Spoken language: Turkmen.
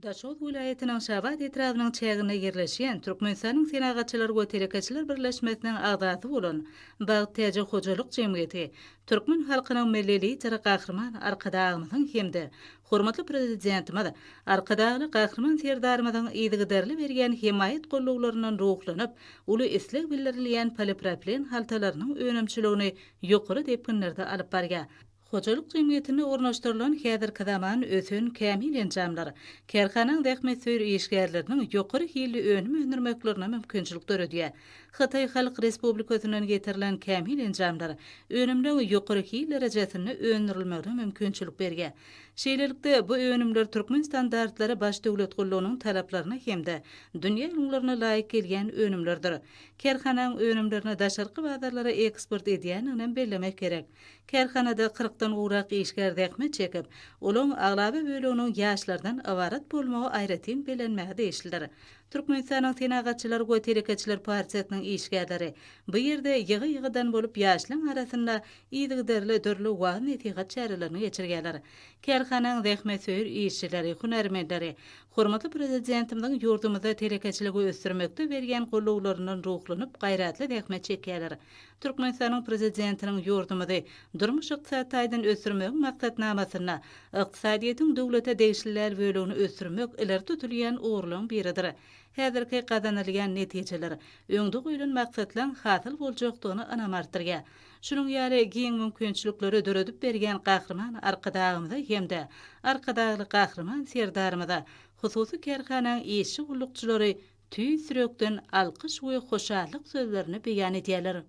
Daşot vilayetiniň Şabat etrabynyň çägine yerleşýän Türkmenistanyň Senagatçylar we Terekaçylar birleşmesiniň agdaty bolan Bagyt Täze hojalyk jemgyýeti Türkmen halkynyň millili jara gahrman arkadagymyzyň hemde hormatly prezidentimiz arkadagly gahrman serdarymyzyň ýygyderli bergen himayet golluglarynyň ruhlanyp uly isleg bildirilýän polipropilen haltalarynyň önemçiligini ýokary depkinlerde alyp barýar. Hojalyk jemgyýetine ornaşdyrylan häzirki zaman ösün kämil enjamlar, kerhanaň dähmet söýür işgärleriniň ýokary hilli önümi öndürmeklerine mümkinçilik döredýär. Hatay Halk Respublikasynyň getirilen kämil enjamlar önümde ýokary hilli derejesinde öndürilmegine mümkinçilik berýär. Şeýlelikde bu önümler Türkmen standartlary baş döwlet gollugynyň talaplaryna hemde dünýä ýollaryna laýyk gelýän önümlerdir. Kerhanaň önümlerini daşarky bazarlara eksport edýänini bellemek gerek. Kerhanada 40-dan urak işgär dähmet çekip, olaň aglaby bölüginiň ýaşlardan awarat bolmagy aýratyn belenmäge değişdiler. Türkmenistanyň Senagatçylar we Terekaçylar partiýasynyň işgärleri bu ýerde ýygy-ýygydan bolup ýaşlaryň arasynda ýygyderli dörli wagt netigat çärelerini geçirýärler. Kerhanaň dähmet söýür işçileri, hunarmendleri, hormatly prezidentimiň ýurdumyzda terekaçylygy ösdürmekde bergen golluglarynyň ruhlanyp gaýratly dähmet çekýärler. Türkmenistanyň prezidentiniň ýurdumyzy durmuş ykdysadyny ösdürmek maksatnamasyna ykdysadyýetin döwlete degişliler bölügini ösdürmek ileri tutulýan uğurlaryň biridir. Häzirki gazanylýan netijeler öňde goýulan maksatlaryň hasyl boljakdygyny anamartyrýar. Şunuň ýaly giň mümkinçilikleri döredip bergen gahrman arkadagymyza hemde arkadagly gahrman serdarymyza hususy kerhanaň işçi gullukçylary tüý sürekden alkyş we hoşallyk sözlerini beýan edýärler.